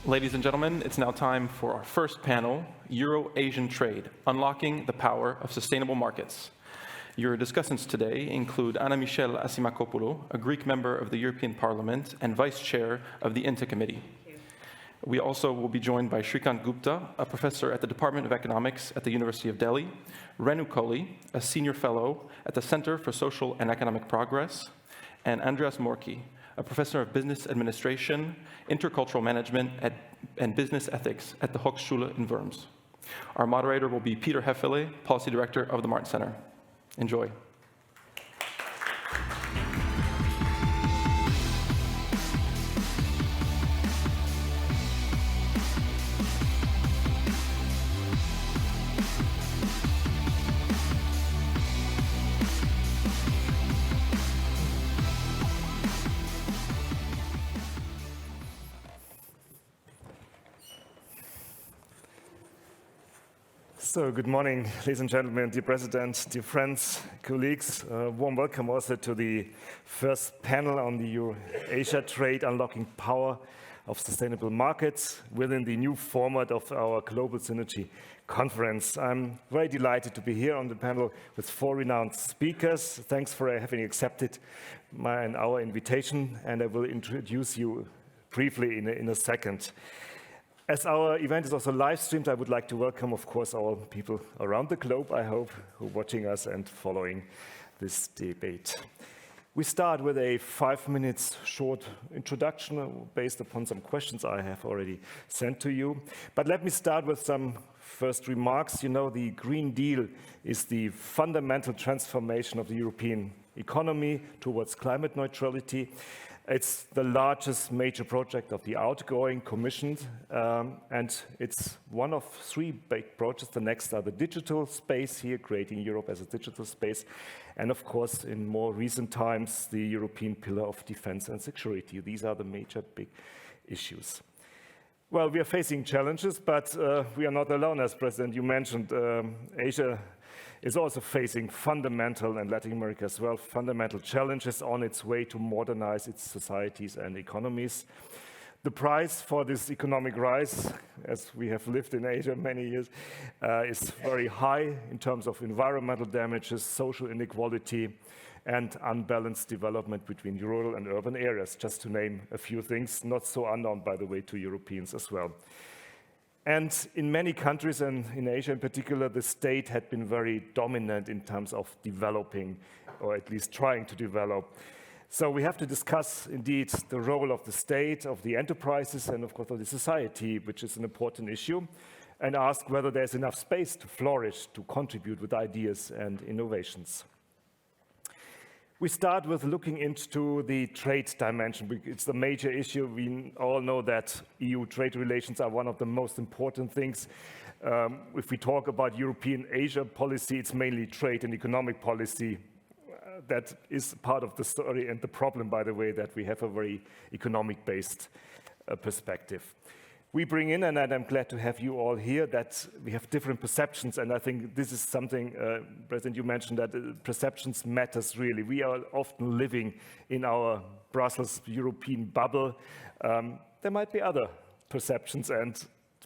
Ladies and gentlemen, it's now time for our first panel, Euro-Asian Trade, Unlocking the Power of Sustainable Markets. Your discussants today include Anna Michelle Asimakopoulou, a Greek member of the European Parliament and Vice Chair of the INTA Committee. We also will be joined by Shreekant Gupta, a professor at the Department of Economics at the University of Delhi, Renu Kohli, a senior fellow at the Center for Social and Economic Progress, and Andreas Moerke, a professor of business administration, intercultural management, and business ethics at the Hochschule in Worms. Our moderator will be Peter Hefele, policy director of the Martin Center. Enjoy. So, good morning, ladies and gentlemen, dear President, dear friends, colleagues. Warm welcome also to the first panel on the Euro-Asia Trade, Unlocking Power of Sustainable Markets within the new format of our Global Synergy Conference. I'm very delighted to be here on the panel with 4 renowned speakers. Thanks for having accepted our invitation, and I will introduce you briefly in a second. As our event is also live streamed, I would like to welcome, of course, all people around the globe, I hope, who are watching us and following this debate. We start with a 5-minute short introduction based upon some questions I have already sent to you. But let me start with some first remarks. You know, the Green Deal is the fundamental transformation of the European economy towards climate neutrality. It's the largest major project of the outgoing Commission, and it's one of 3 big projects. The next are the digital space here, creating Europe as a digital space, and of course, in more recent times, the European pillar of defense and security. These are the major big issues. Well, we are facing challenges, but we are not alone, as President, you mentioned. Asia is also facing fundamental, and Latin America as well, fundamental challenges on its way to modernize its societies and economies. The price for this economic rise, as we have lived in Asia many years, is very high in terms of environmental damages, social inequality, and unbalanced development between rural and urban areas, just to name a few things, not so unknown, by the way, to Europeans as well. And in many countries, and in Asia in particular, the state had been very dominant in terms of developing, or at least trying to develop. So we have to discuss, indeed, the role of the state, of the enterprises, and of course of the society, which is an important issue, and ask whether there's enough space to flourish, to contribute with ideas and innovations. We start with looking into the trade dimension. It's the major issue. We all know that EU trade relations are one of the most important things. If we talk about European Asia policy, it's mainly trade and economic policy. That is part of the story and the problem, by the way, that we have a very economic-based perspective. We bring in, and I'm glad to have you all here, that we have different perceptions, and I think this is something, President, you mentioned that perceptions matters really. We are often living in our Brussels European bubble. There might be other perceptions, and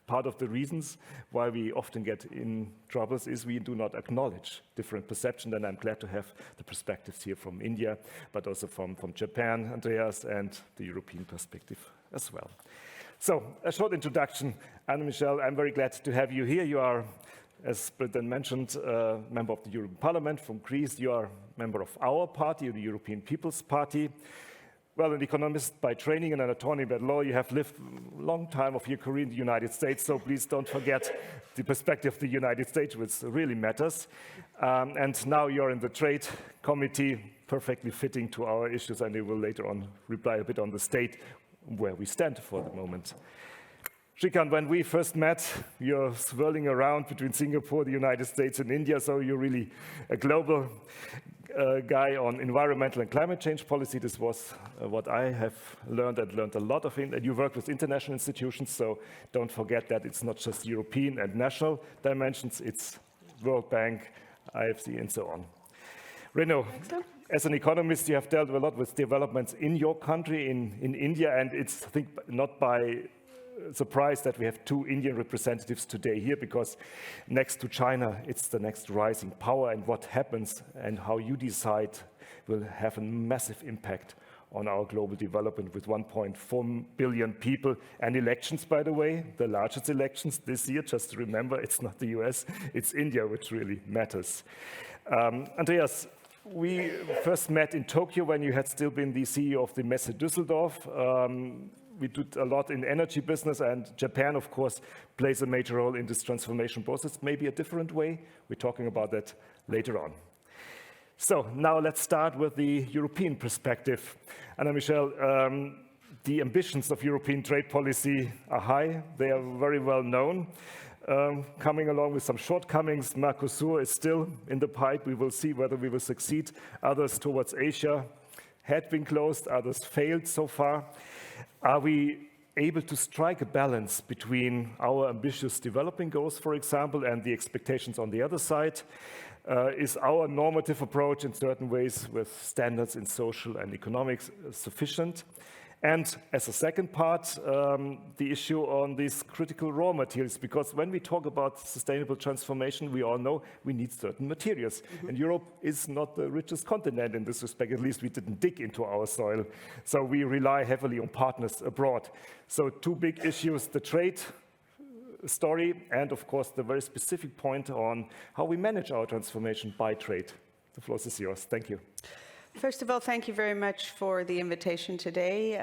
part of the reasons why we often get in troubles is we do not acknowledge different perceptions, and I'm glad to have the perspectives here from India, but also from Japan, Andreas, and the European perspective as well. So, a short introduction. Anna Michelle, I'm very glad to have you here. You are, as President mentioned, a member of the European Parliament from Greece. You are a member of our party, the European People's Party. Well, an economist by training and an attorney by law. You have lived a long time of your career in the United States, so please don't forget the perspective of the United States, which really matters. And now you're in the Trade Committee, perfectly fitting to our issues, and you will later on reply a bit on the state where we stand for the moment. Shreekant, when we first met, you're swirling around between Singapore, the United States, and India, so you're really a global guy on environmental and climate change policy. This was what I have learned a lot of, and you work with international institutions, so don't forget that it's not just European and national dimensions, it's World Bank, IFC, and so on. Renu, as an economist, you have dealt a lot with developments in your country, in India, and it's, I think, not by surprised that we have 2 Indian representatives today here, because next to China, it's the next rising power, and what happens and how you decide will have a massive impact on our global development with 1.4 billion people and elections, by the way, the largest elections this year. Just to remember, it's not the US, it's India, which really matters. Andreas, we first met in Tokyo when you had still been the CEO of the Messe Düsseldorf. We did a lot in energy business, and Japan, of course, plays a major role in this transformation process, maybe a different way. We're talking about that later on. So now let's start with the European perspective. Anna Michelle, the ambitions of European trade policy are high. They are very well known. Coming along with some shortcomings, Mercosur is still in the pipe. We will see whether we will succeed. Others towards Asia had been closed, others failed so far. Are we able to strike a balance between our ambitious developing goals, for example, and the expectations on the other side? Is our normative approach in certain ways with standards in social and economics sufficient? And as a second part, the issue on these critical raw materials, because when we talk about sustainable transformation, we all know we need certain materials. And Europe is not the richest continent in this respect. At least we didn't dig into our soil. So we rely heavily on partners abroad. So 2 big issues, the trade story, and of course the very specific point on how we manage our transformation by trade. The floor is yours. Thank you. First of all, thank you very much for the invitation today.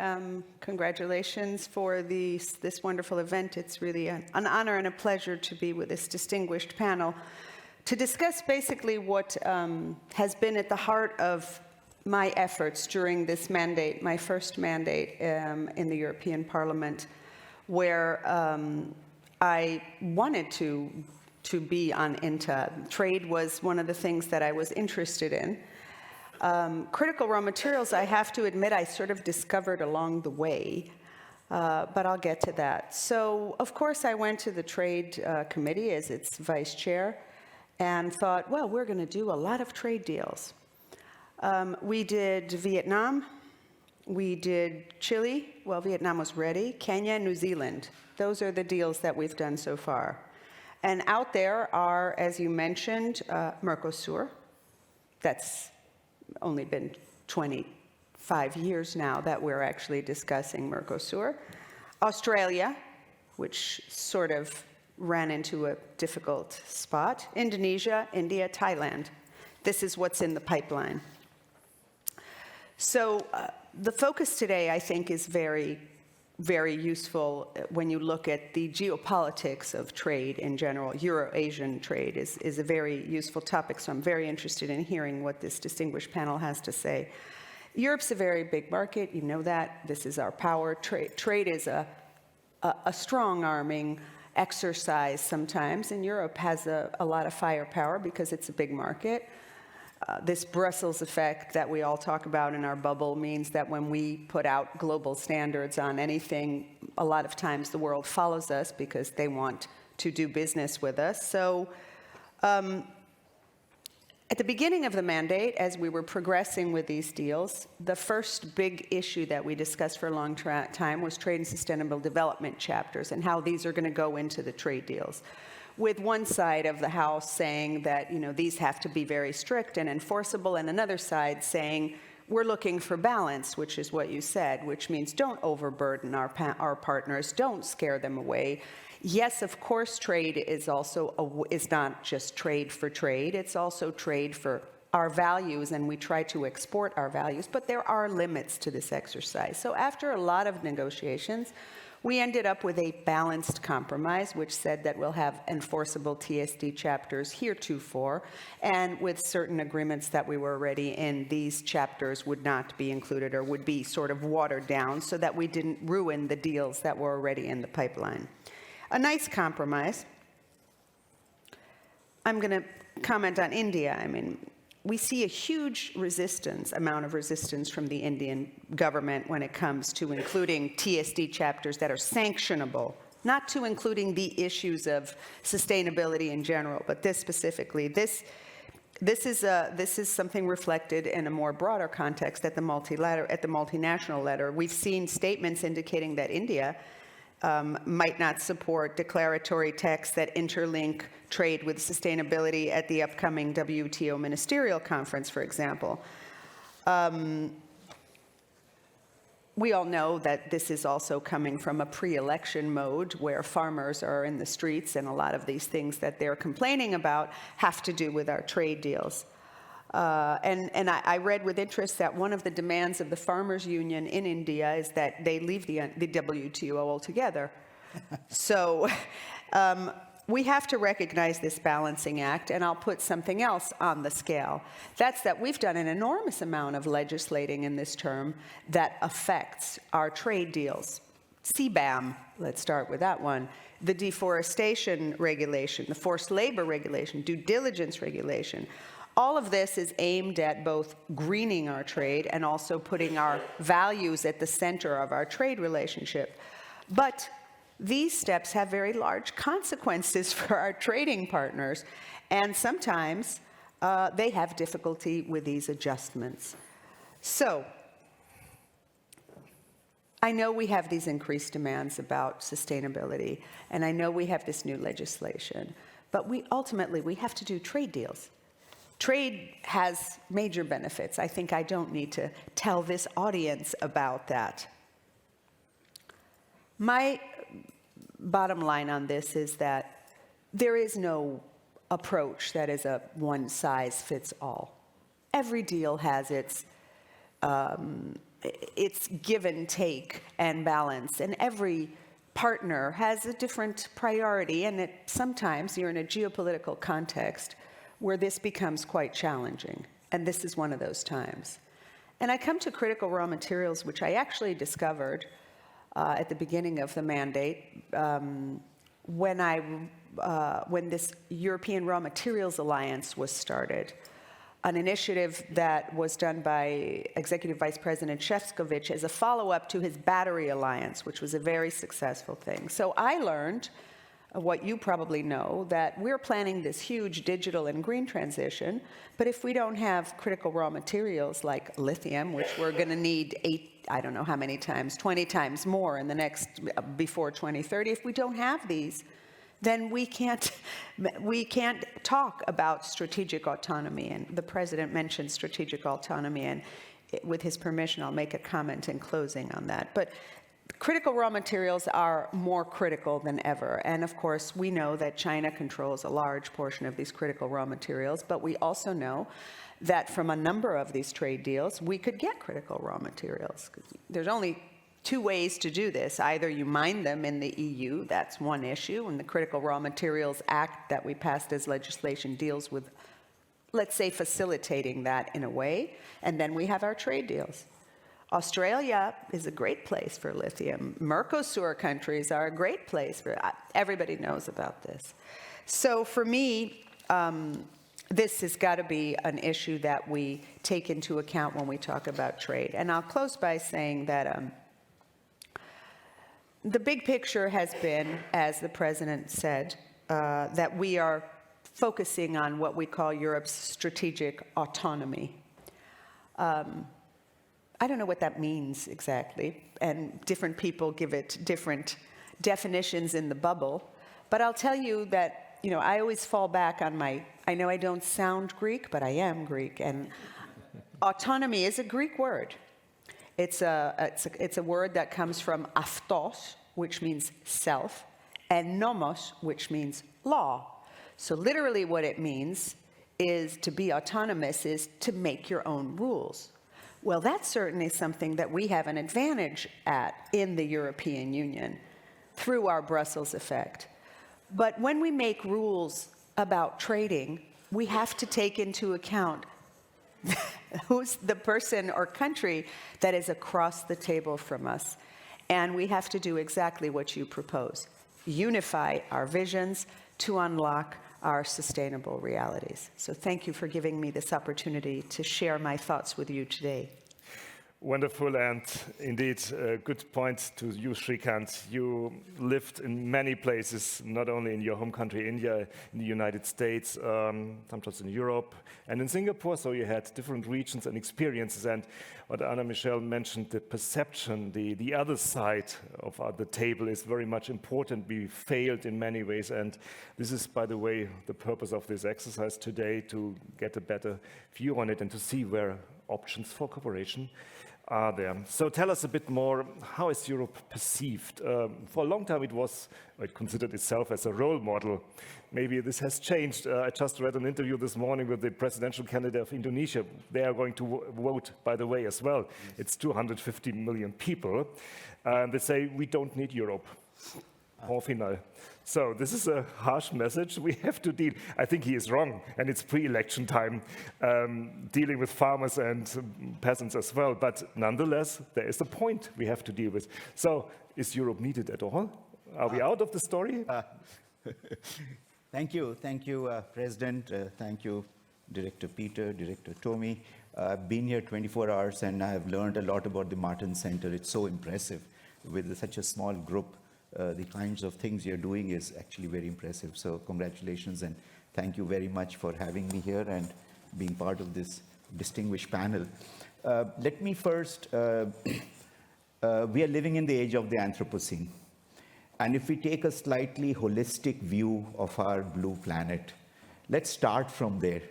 Congratulations for this wonderful event. It's really an honor and a pleasure to be with this distinguished panel to discuss basically what has been at the heart of my efforts during this mandate, my first mandate in the European Parliament, where I wanted to be on INTA. Trade was one of the things that I was interested in. Critical raw materials, I have to admit, I sort of discovered along the way, but I'll get to that. So, of course, I went to the Trade Committee as its vice chair and thought, well, we're going to do a lot of trade deals. We did Vietnam, we did Chile, well, Vietnam was ready, Kenya, New Zealand. Those are the deals that we've done so far. And out there are, as you mentioned, Mercosur. That's only been 25 years now that we're actually discussing Mercosur. Australia, which sort of ran into a difficult spot. Indonesia, India, Thailand. This is what's in the pipeline. So the focus today, I think, is very, very useful when you look at the geopolitics of trade in general. Euro-Asian trade is a very useful topic, so I'm very interested in hearing what this distinguished panel has to say. Europe's a very big market, you know that. This is our power. Trade is a strong-arming exercise sometimes, and Europe has a lot of firepower because it's a big market. This Brussels effect that we all talk about in our bubble means that when we put out global standards on anything, a lot of times the world follows us because they want to do business with us. So at the beginning of the mandate, as we were progressing with these deals, the first big issue that we discussed for a long time was trade and sustainable development chapters and how these are going to go into the trade deals, with one side of the House saying that, you know, these have to be very strict and enforceable, and another side saying, we're looking for balance, which is what you said, which means don't overburden our partners, don't scare them away. Yes, of course, trade is also is not just trade for trade, it's also trade for our values, and we try to export our values, but there are limits to this exercise. So after a lot of negotiations, we ended up with a balanced compromise, which said that we'll have enforceable TSD chapters heretofore, and with certain agreements that we were already in, these chapters would not be included or would be sort of watered down so that we didn't ruin the deals that were already in the pipeline. A nice compromise. I'm going to comment on India. I mean, we see a huge amount of resistance from the Indian government when it comes to including TSD chapters that are sanctionable, not to including the issues of sustainability in general, but this specifically. This is something reflected in a more broader context at the multinational letter. We've seen statements indicating that India might not support declaratory texts that interlink trade with sustainability at the upcoming WTO ministerial conference, for example. We all know that this is also coming from a pre-election mode where farmers are in the streets, and a lot of these things that they're complaining about have to do with our trade deals. And I read with interest that one of the demands of the farmers' union in India is that they leave the WTO altogether. So we have to recognize this balancing act, and I'll put something else on the scale. That's that we've done an enormous amount of legislating in this term that affects our trade deals. CBAM, let's start with that one. The deforestation regulation, the forced labor regulation, due diligence regulation. All of this is aimed at both greening our trade and also putting our values at the center of our trade relationship. But these steps have very large consequences for our trading partners, and sometimes they have difficulty with these adjustments. So, I know we have these increased demands about sustainability, and I know we have this new legislation, but ultimately we have to do trade deals. Trade has major benefits. I think I don't need to tell this audience about that. My bottom line on this is that there is no approach that is a one-size-fits-all. Every deal has its give and take and balance, and every partner has a different priority, and sometimes you're in a geopolitical context where this becomes quite challenging, and this is one of those times. And I come to critical raw materials, which I actually discovered at the beginning of the mandate when this European Raw Materials Alliance was started, an initiative that was done by Executive Vice President Šefčovič as a follow-up to his Battery Alliance, which was a very successful thing. So I learned what you probably know, that we're planning this huge digital and green transition, but if we don't have critical raw materials like lithium, which we're going to need 20 times more in the before 2030, if we don't have these, then we can't talk about strategic autonomy. And the president mentioned strategic autonomy, and with his permission, I'll make a comment in closing on that. But critical raw materials are more critical than ever. And of course, we know that China controls a large portion of these critical raw materials, but we also know that from a number of these trade deals, we could get critical raw materials. There's only two ways to do this. Either you mine them in the EU, that's one issue, and the Critical Raw Materials Act that we passed as legislation deals with, let's say, facilitating that in a way, and then we have our trade deals. Australia is a great place for lithium. Mercosur countries are a great place for, everybody knows about this. So for me, this has got to be an issue that we take into account when we talk about trade. And I'll close by saying that the big picture has been, as the president said, that we are focusing on what we call Europe's strategic autonomy. I don't know what that means exactly, and different people give it different definitions in the bubble, but I'll tell you that, I always fall back on I know I don't sound Greek, but I am Greek, and autonomy is a Greek word. It's a word that comes from aftos, which means self, and nomos, which means law. So literally what it means is to be autonomous is to make your own rules. Well, that's certainly something that we have an advantage at in the European Union through our Brussels effect. But when we make rules about trading, we have to take into account who's the person or country that is across the table from us. And we have to do exactly what you propose. Unify our visions to unlock our sustainable realities. So thank you for giving me this opportunity to share my thoughts with you today. Wonderful, and indeed, a good point to you, Shreekant. You lived in many places, not only in your home country, India, in the United States, sometimes in Europe, and in Singapore, so you had different regions and experiences. And what Anna Michelle mentioned, the perception, the other side of the table is very much important. We failed in many ways, and this is, by the way, the purpose of this exercise today, to get a better view on it and to see where options for cooperation are there. So tell us a bit more, how is Europe perceived? For a long time it considered itself as a role model. Maybe this has changed. I just read an interview this morning with the presidential candidate of Indonesia. They are going to vote, by the way, as well. It's 250 million people. And they say, we don't need Europe. Au final. So this is a harsh message we have to deal. I think he is wrong, and it's pre-election time, dealing with farmers and peasants as well. But nonetheless, there is a point we have to deal with. So is Europe needed at all? Are we out of the story? Thank you, President. Thank you, Director Peter, Director Tommy. I've been here 24 hours, and I have learned a lot about the Martin Center. It's so impressive with such a small group. The kinds of things you're doing is actually very impressive. So congratulations, and thank you very much for having me here and being part of this distinguished panel. Let me first, we are living in the age of the Anthropocene. And if we take a slightly holistic view of our blue planet, let's start from there.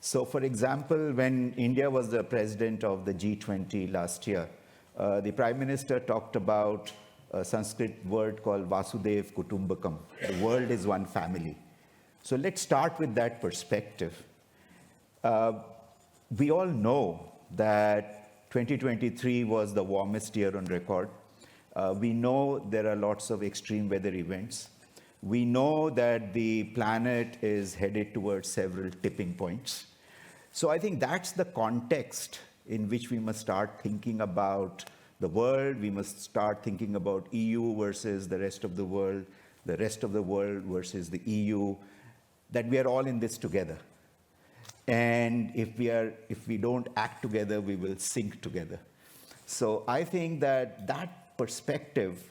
So for example, when India was the president of the G20 last year, the Prime Minister talked about a Sanskrit word called Vasudev Kutumbakam. The world is one family. So let's start with that perspective. We all know that 2023 was the warmest year on record. We know there are lots of extreme weather events. We know that the planet is headed towards several tipping points. So I think that's the context in which we must start thinking about the world. We must start thinking about EU versus the rest of the world versus the EU, that we are all in this together. And if we don't act together, we will sink together. So I think that perspective,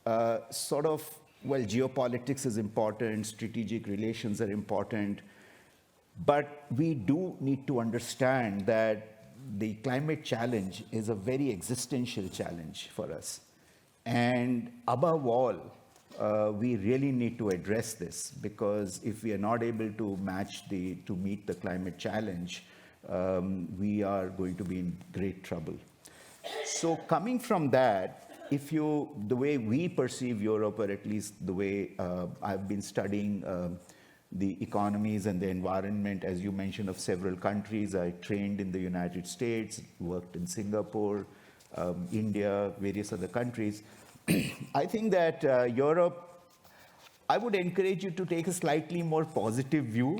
geopolitics is important, strategic relations are important, but we do need to understand that the climate challenge is a very existential challenge for us. And above all, we really need to address this, because if we are not able to meet the climate challenge, we are going to be in great trouble. So coming from that, the way we perceive Europe, or at least the way I've been studying the economies and the environment, as you mentioned, of several countries. I trained in the United States, worked in Singapore, India, various other countries. I think that Europe, I would encourage you to take a slightly more positive view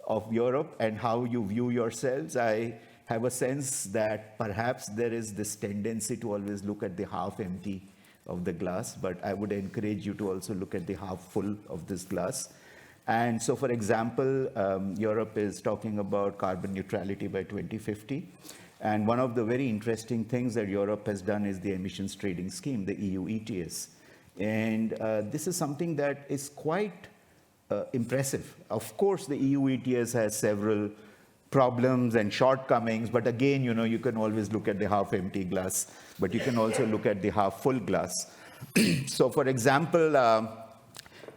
of Europe and how you view yourselves. I have a sense that perhaps there is this tendency to always look at the half empty of the glass, but I would encourage you to also look at the half full of this glass. And so, for example, Europe is talking about carbon neutrality by 2050. And one of the very interesting things that Europe has done is the emissions trading scheme, the EU ETS. And this is something that is quite impressive. Of course, the EU ETS has several problems and shortcomings, but again, you can always look at the half-empty glass, but you can also look at the half-full glass. So, for example,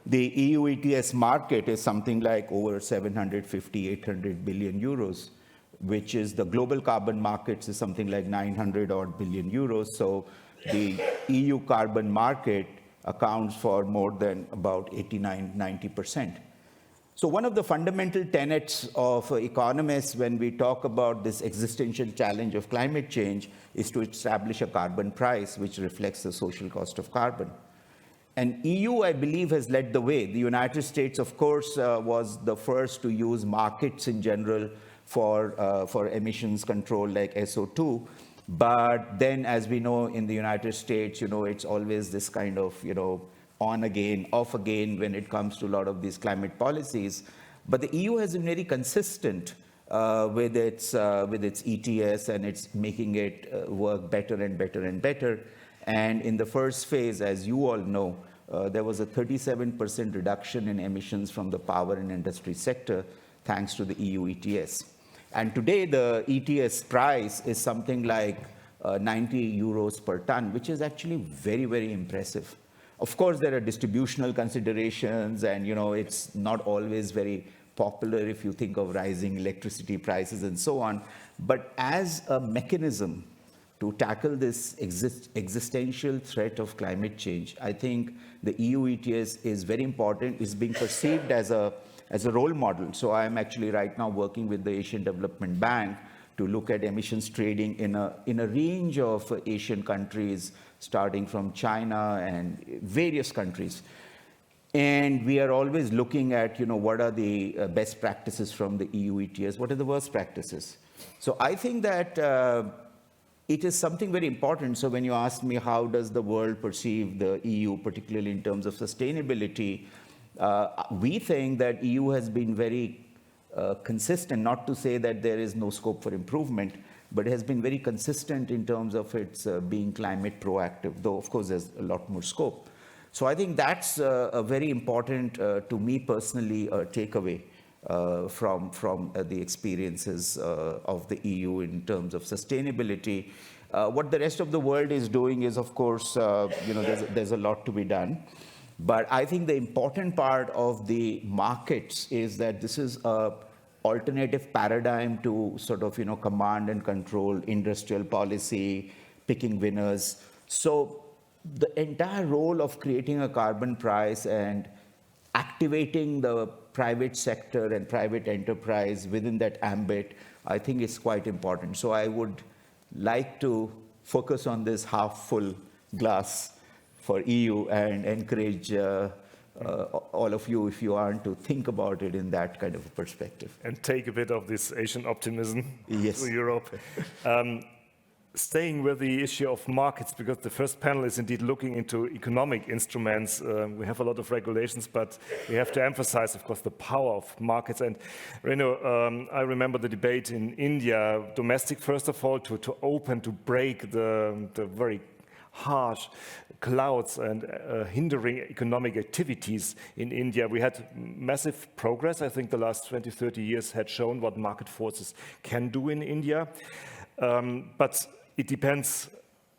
the EU ETS market is something like over 750, 800 billion euros, which is the global carbon markets is something like 900 odd billion euros. So the EU carbon market accounts for more than about 89, 90%. So one of the fundamental tenets of economists when we talk about this existential challenge of climate change is to establish a carbon price which reflects the social cost of carbon. And EU, I believe, has led the way. The United States, of course, was the first to use markets in general for emissions control like SO2. But then, as we know, in the United States, it's always this kind of, on again, off again when it comes to a lot of these climate policies. But the EU has been very consistent with its ETS, and it's making it work better and better and better. And in the first phase, as you all know, there was a 37% reduction in emissions from the power and industry sector thanks to the EU ETS. And today, the ETS price is something like 90 euros per ton, which is actually very, very impressive. Of course, there are distributional considerations, and it's not always very popular if you think of rising electricity prices and so on. But as a mechanism to tackle this existential threat of climate change, I think the EU ETS is very important. It's being perceived as a role model. So I'm actually right now working with the Asian Development Bank to look at emissions trading in a range of Asian countries, starting from China and various countries. And we are always looking at, what are the best practices from the EU ETS, what are the worst practices. So I think that it is something very important. So when you ask me how does the world perceive the EU, particularly in terms of sustainability, we think that EU has been very consistent, not to say that there is no scope for improvement, but it has been very consistent in terms of its being climate proactive, though of course there's a lot more scope. So I think that's a very important, to me personally, takeaway from the experiences of the EU in terms of sustainability. What the rest of the world is doing is, of course, there's a lot to be done. But I think the important part of the markets is that this is an alternative paradigm to sort of, command and control industrial policy, picking winners. So the entire role of creating a carbon price and activating the private sector and private enterprise within that ambit, I think is quite important. So I would like to focus on this half-full glass for EU and encourage all of you, if you aren't, to think about it in that kind of a perspective. And take a bit of this Asian optimism to Europe. Staying with the issue of markets, because the first panel is indeed looking into economic instruments. We have a lot of regulations, but we have to emphasize, of course, the power of markets. And Renu, I remember the debate in India, domestic, first of all, to open, to break the very harsh clouds and hindering economic activities in India. We had massive progress. I think the last 20, 30 years had shown what market forces can do in India. But it depends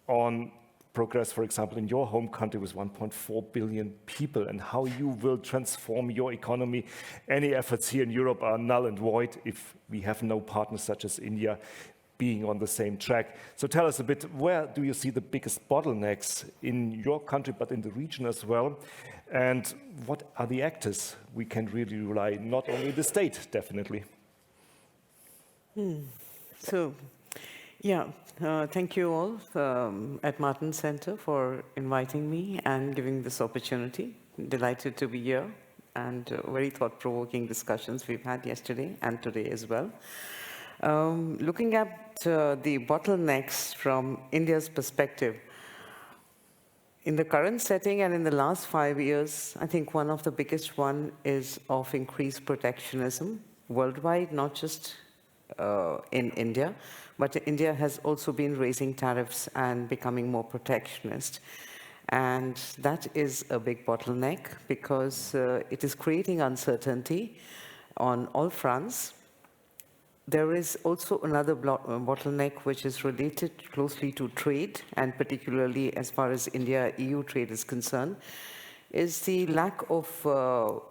on progress, for example, in your home country with 1.4 billion people, and how you will transform your economy. Any efforts here in Europe are null and void if we have no partners such as India being on the same track. So tell us a bit, where do you see the biggest bottlenecks in your country, but in the region as well? And what are the actors we can really rely, not only the state, definitely? Thank you all at Martin Center for inviting me and giving this opportunity. Delighted to be here, and very thought-provoking discussions we've had yesterday and today as well. Looking at the bottlenecks from India's perspective, in the current setting and in the last 5 years, I think one of the biggest one is of increased protectionism worldwide, not just in India, but India has also been raising tariffs and becoming more protectionist. And that is a big bottleneck because it is creating uncertainty on all fronts. There is also another bottleneck which is related closely to trade, and particularly as far as India-EU trade is concerned, is the lack of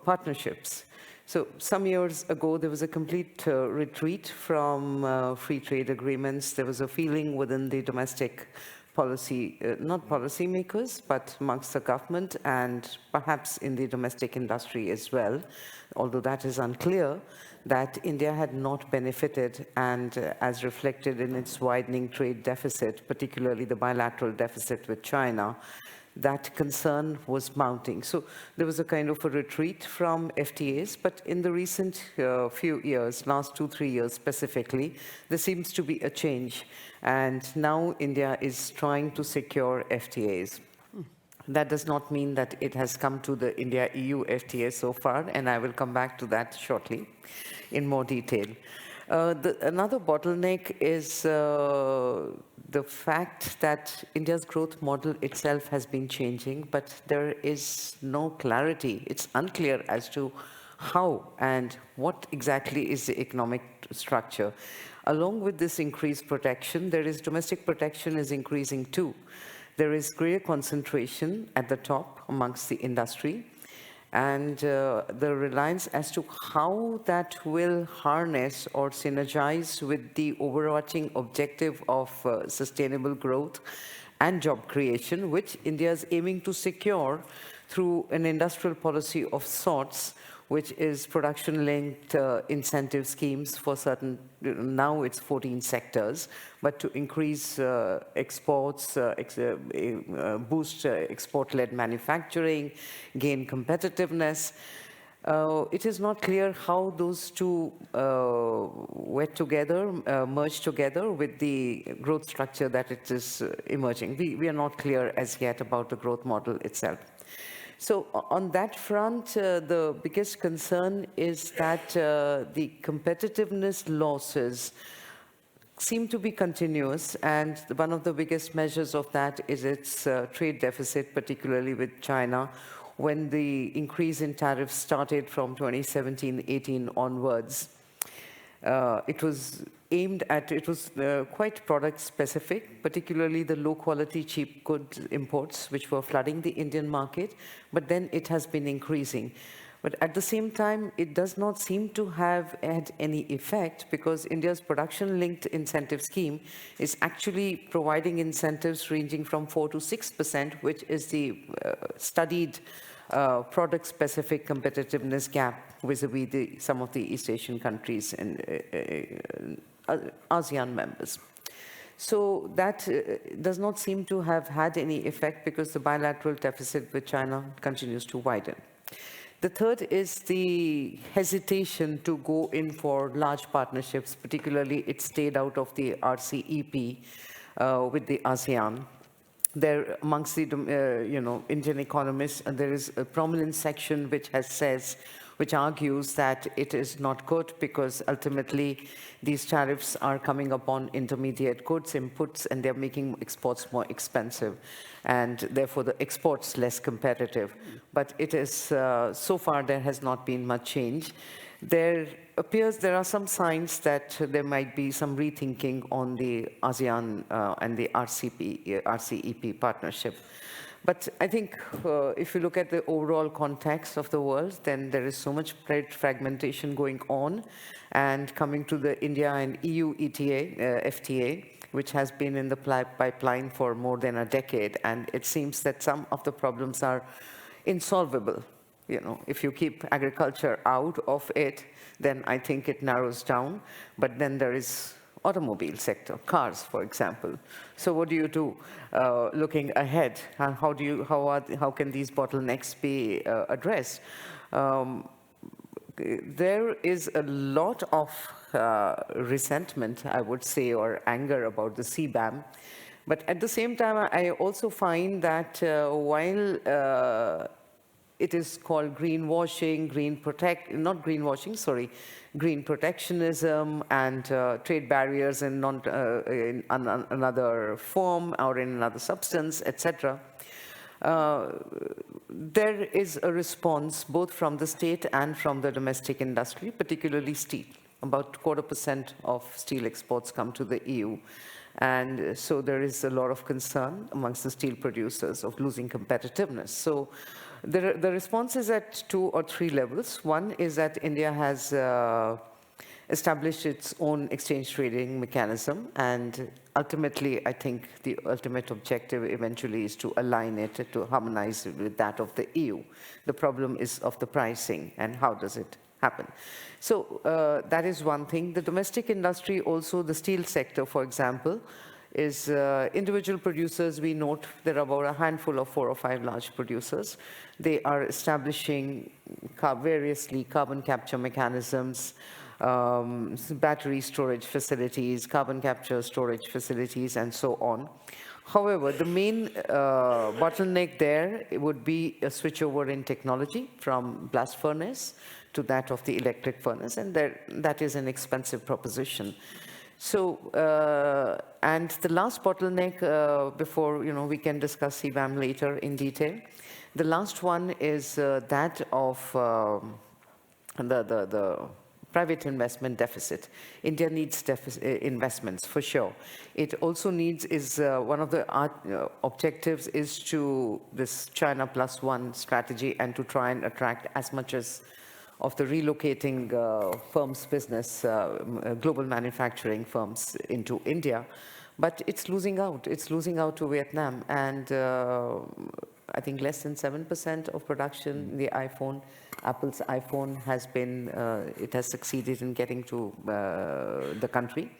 partnerships. So some years ago, there was a complete retreat from free trade agreements. There was a feeling within the domestic policy, not policymakers, but amongst the government and perhaps in the domestic industry as well, although that is unclear, that India had not benefited, and as reflected in its widening trade deficit, particularly the bilateral deficit with China, that concern was mounting. So there was a kind of a retreat from FTAs, but in the recent few years, last 2-3 years specifically, there seems to be a change. And now India is trying to secure FTAs. That does not mean that it has come to the India-EU FTA so far, and I will come back to that shortly in more detail. Another bottleneck is the fact that India's growth model itself has been changing, but there is no clarity. It's unclear as to how and what exactly is the economic structure. Along with this increased protection, domestic protection is increasing too. There is greater concentration at the top amongst the industry, and the reliance as to how that will harness or synergize with the overarching objective of sustainable growth and job creation, which India is aiming to secure through an industrial policy of sorts, which is production-linked incentive schemes for certain, now it's 14 sectors, but to increase exports, boost export-led manufacturing, gain competitiveness. It is not clear how those two merge together with the growth structure that it is emerging. We are not clear as yet about the growth model itself. So on that front, the biggest concern is that the competitiveness losses seem to be continuous, and one of the biggest measures of that is its trade deficit, particularly with China, when the increase in tariffs started from 2017-18 onwards. It was quite product specific, particularly the low quality cheap goods imports, which were flooding the Indian market, but then it has been increasing. But at the same time, it does not seem to have had any effect, because India's production-linked incentive scheme is actually providing incentives ranging from 4 to 6%, which is the studied product-specific competitiveness gap vis-a-vis some of the East Asian countries and ASEAN members. So that does not seem to have had any effect, because the bilateral deficit with China continues to widen. The third is the hesitation to go in for large partnerships, particularly it stayed out of the RCEP with the ASEAN. There, amongst the Indian economists, there is a prominent section which argues that it is not good, because ultimately these tariffs are coming upon intermediate goods, inputs, and they're making exports more expensive, and therefore the exports less competitive. But it is, so far there has not been much change. There are some signs that there might be some rethinking on the ASEAN and the RCEP partnership. But I think if you look at the overall context of the world, then there is so much trade fragmentation going on. And coming to the India and EU FTA, which has been in the pipeline for more than a decade, and it seems that some of the problems are insolvable. If you keep agriculture out of it, then I think it narrows down. But then there is automobile sector, cars, for example. So what do you do looking ahead? And how can these bottlenecks be addressed? There is a lot of resentment, I would say, or anger about the CBAM. But at the same time, I also find that while it is called greenwashing, green protectionism, and trade barriers in another form or in another substance, etc. There is a response both from the state and from the domestic industry, particularly steel. About 0.25% of steel exports come to the EU. And so there is a lot of concern amongst the steel producers of losing competitiveness. So the response is at 2 or 3 levels. One is that India has established its own exchange trading mechanism, and ultimately, I think the ultimate objective eventually is to align it, to harmonize it with that of the EU. The problem is of the pricing, and how does it happen? So that is one thing. The domestic industry, also the steel sector, for example, is individual producers. We note there are about a handful of 4 or 5 large producers. They are establishing variously carbon capture mechanisms, battery storage facilities, carbon capture storage facilities, and so on. However, the main bottleneck there would be a switchover in technology from blast furnace to that of the electric furnace, and that is an expensive proposition. So, and the last bottleneck, before we can discuss CBAM later in detail, the last one is that of the private investment deficit. India needs investments, for sure. It also needs, one of the objectives is to this China +1 strategy and to try and attract as much as of the relocating firms' business, global manufacturing firms into India. But it's losing out. It's losing out to Vietnam. And I think less than 7% of production in the iPhone, Apple's iPhone has been, it has succeeded in getting to the country.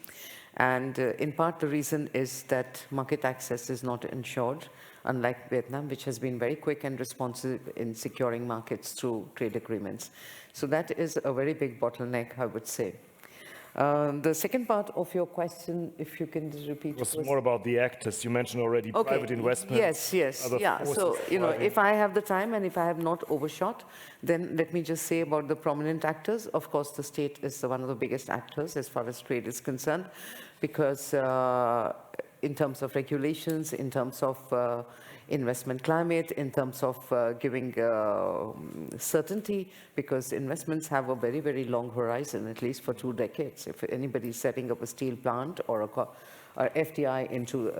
And in part, the reason is that market access is not ensured, unlike Vietnam, which has been very quick and responsive in securing markets through trade agreements. So that is a very big bottleneck, I would say. The second part of your question, if you can just repeat. It was more about the actors. You mentioned already private investment. Yes, yeah. So, if I have the time and if I have not overshot, then let me just say about the prominent actors. Of course, the state is one of the biggest actors as far as trade is concerned, because in terms of regulations, in terms of investment climate, in terms of giving certainty, because investments have a very, very long horizon, at least for 2 decades. If anybody's setting up a steel plant or a FDI into,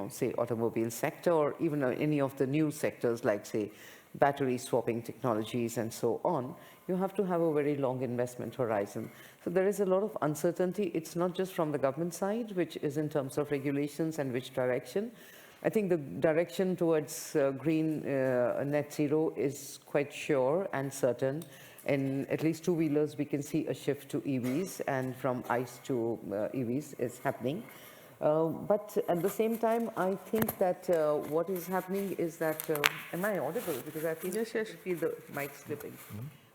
say, automobile sector, or even any of the new sectors like, say, battery swapping technologies and so on, you have to have a very long investment horizon. So there is a lot of uncertainty. It's not just from the government side, which is in terms of regulations and which direction. I think the direction towards green net zero is quite sure and certain. In at least two-wheelers, we can see a shift to EVs, and from ICE to EVs is happening. But at the same time, I think that what is happening is that, am I audible? Because I feel, yes. feel the mic slipping.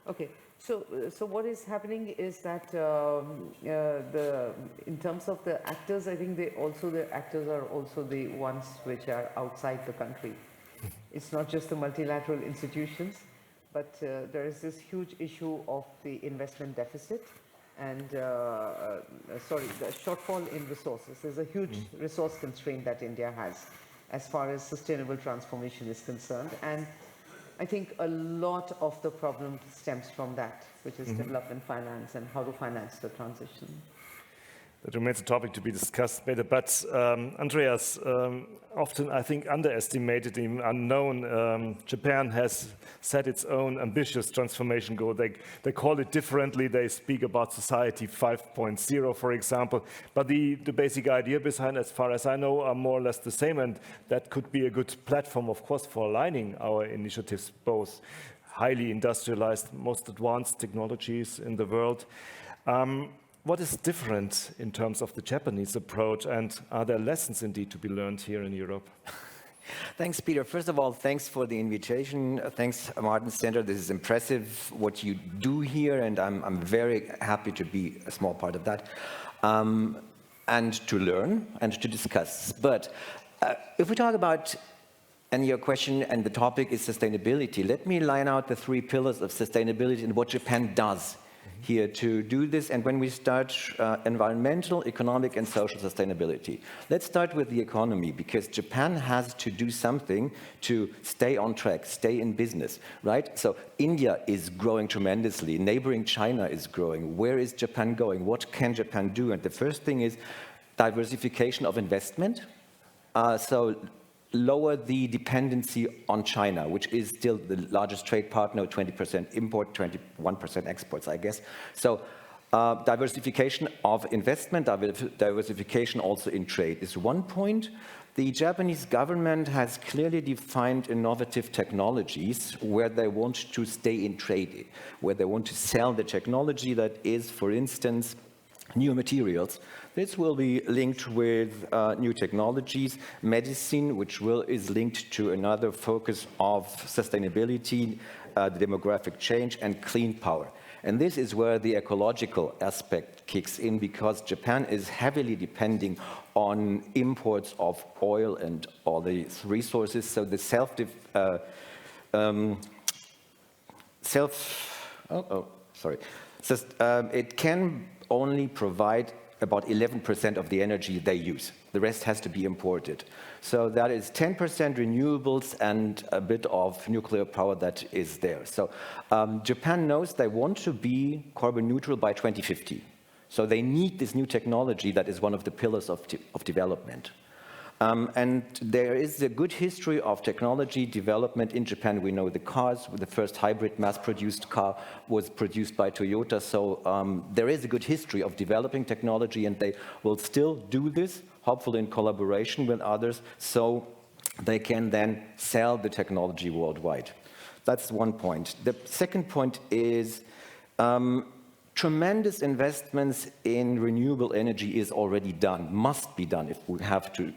Okay. So what is happening is that in terms of the actors, I think the actors are also the ones which are outside the country. It's not just the multilateral institutions, but there is this huge issue of the investment deficit and, the shortfall in resources. There's a huge resource constraint that India has as far as sustainable transformation is concerned. And I think a lot of the problem stems from that, which is development finance and how to finance the transition. That remains a topic to be discussed better. But Andreas, often I think underestimated, even unknown, Japan has set its own ambitious transformation goal. They call it differently. They speak about Society 5.0, for example. But the basic idea behind, as far as I know, are more or less the same. And that could be a good platform, of course, for aligning our initiatives, both highly industrialized, most advanced technologies in the world. What is different in terms of the Japanese approach, and are there lessons indeed to be learned here in Europe? Thanks, Peter. First of all, thanks for the invitation. Thanks, Martin Center. This is impressive what you do here, and I'm very happy to be a small part of that, and to learn and to discuss. But if we talk about, and your question and the topic is sustainability, let me line out the 3 pillars of sustainability and what Japan does here to do this, and when we start environmental, economic, and social sustainability. Let's start with the economy, because Japan has to do something to stay on track, stay in business, right? So India is growing tremendously, neighboring China is growing. Where is Japan going? What can Japan do? And the first thing is diversification of investment. So lower the dependency on China, which is still the largest trade partner, 20% import, 21% exports, I guess. So diversification of investment, diversification also in trade is one point. The Japanese government has clearly defined innovative technologies where they want to stay in trade, where they want to sell the technology that is, for instance, new materials. This will be linked with new technologies, medicine, which is linked to another focus of sustainability, the demographic change, and clean power. And this is where the ecological aspect kicks in, because Japan is heavily depending on imports of oil and all these resources. So the it can only provide about 11% of the energy they use. The rest has to be imported. So that is 10% renewables and a bit of nuclear power that is there. So Japan knows they want to be carbon neutral by 2050. So they need this new technology that is one of the pillars of development. And there is a good history of technology development in Japan. We know the cars, the first hybrid mass-produced car was produced by Toyota. So there is a good history of developing technology, and they will still do this, hopefully in collaboration with others, so they can then sell the technology worldwide. That's one point. The second point is tremendous investments in renewable energy is already done, must be done if we have to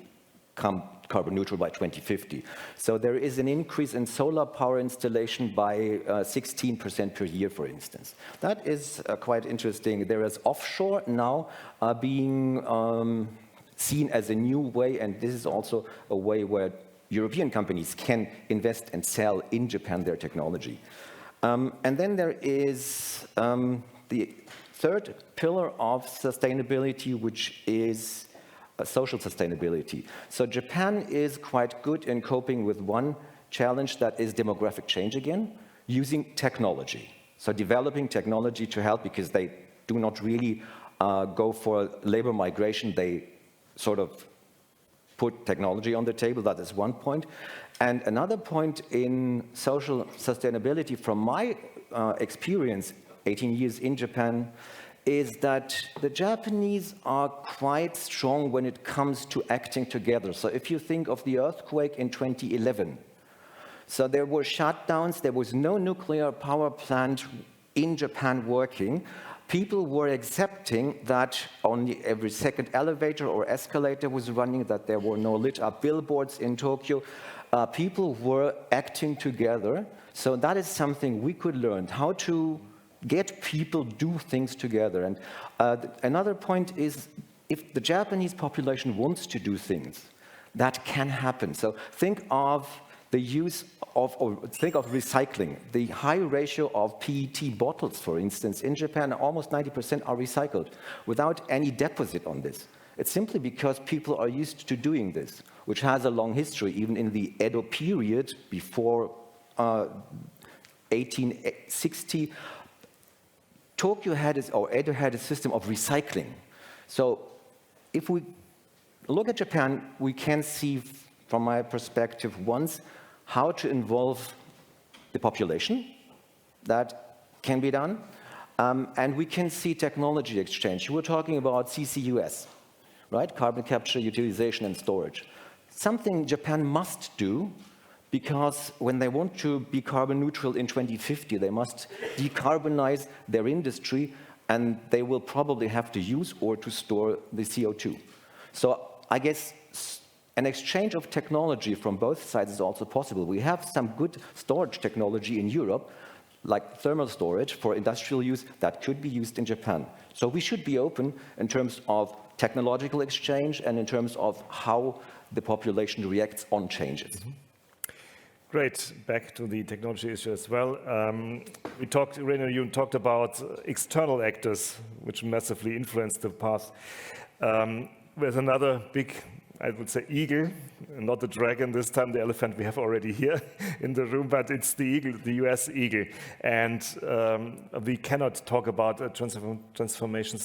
come carbon neutral by 2050. So there is an increase in solar power installation by 16% per year, for instance. That is quite interesting. There is offshore now being seen as a new way, and this is also a way where European companies can invest and sell in Japan their technology. And then there is the third pillar of sustainability, which is social sustainability. So Japan is quite good in coping with one challenge, that is demographic change again, using technology. So developing technology to help, because they do not really go for labor migration, they sort of put technology on the table. That is one point. And another point in social sustainability from my experience, 18 years in Japan, is that the Japanese are quite strong when it comes to acting together. So if you think of the earthquake in 2011, so there were shutdowns, there was no nuclear power plant in Japan working. People were accepting that only every second elevator or escalator was running, that there were no lit up billboards in Tokyo. People were acting together. So that is something we could learn, how to get people do things together. And another point is, if the Japanese population wants to do things, that can happen. So think of the use of, or think of recycling. The high ratio of PET bottles, for instance, in Japan, almost 90% are recycled without any deposit on this. It's simply because people are used to doing this, which has a long history, even in the Edo period before 1860. Tokyo had, or Edo had, a system of recycling. So if we look at Japan, we can see, from my perspective, once, how to involve the population. That can be done. And we can see technology exchange. You were talking about CCUS, right? Carbon capture, utilization, and storage. Something Japan must do, because when they want to be carbon neutral in 2050, they must decarbonize their industry, and they will probably have to use or to store the CO2. So I guess an exchange of technology from both sides is also possible. We have some good storage technology in Europe, like thermal storage for industrial use, that could be used in Japan. So we should be open in terms of technological exchange and in terms of how the population reacts on changes. Mm-hmm. Great. Back to the technology issue as well. We talked, Renu, you talked about external actors which massively influenced the path. There's another big, I would say, eagle, not the dragon this time, the elephant we have already here in the room, but it's the eagle, the US eagle. And we cannot talk about a transformation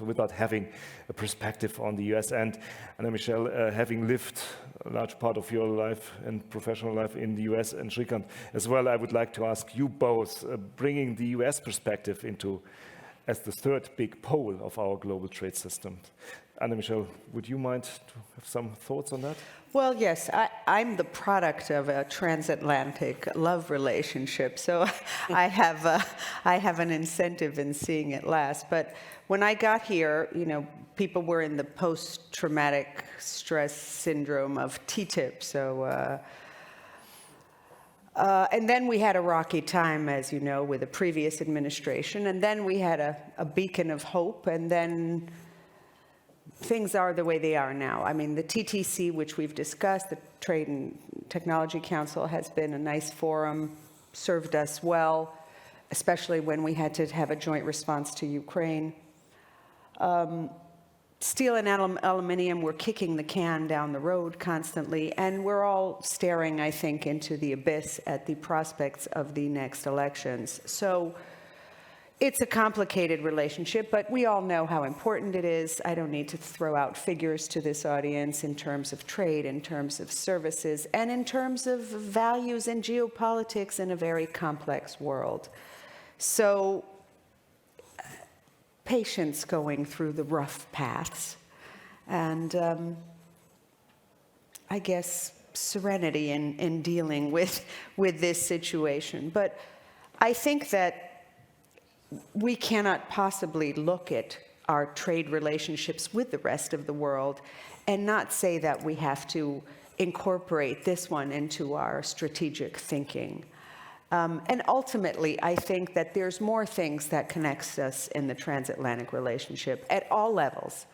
without having a perspective on the US. And Anna Michelle, having lived a large part of your life and professional life in the US, and Shreekant as well, I would like to ask you both, bringing the US perspective into as the third big pole of our global trade system. Anna Michelle, would you mind to have some thoughts on that? Well, yes, I'm the product of a transatlantic love relationship, so I have an incentive in seeing it last. But when I got here, you know, people were in the post-traumatic stress syndrome of TTIP, so And then we had a rocky time, as you know, with the previous administration. And then we had a beacon of hope. And then things are the way they are now. I mean, the TTC, which we've discussed, the Trade and Technology Council, has been a nice forum, served us well, especially when we had to have a joint response to Ukraine. Steel and aluminum, we're kicking the can down the road constantly, and we're all staring, I think, into the abyss at the prospects of the next elections. So it's a complicated relationship, but we all know how important it is. I don't need to throw out figures to this audience in terms of trade, in terms of services, and in terms of values and geopolitics in a very complex world. So patience going through the rough paths, and I guess serenity in dealing with this situation. But I think that we cannot possibly look at our trade relationships with the rest of the world and not say that we have to incorporate this one into our strategic thinking. And ultimately, I think that there's more things that connects us in the transatlantic relationship at all levels,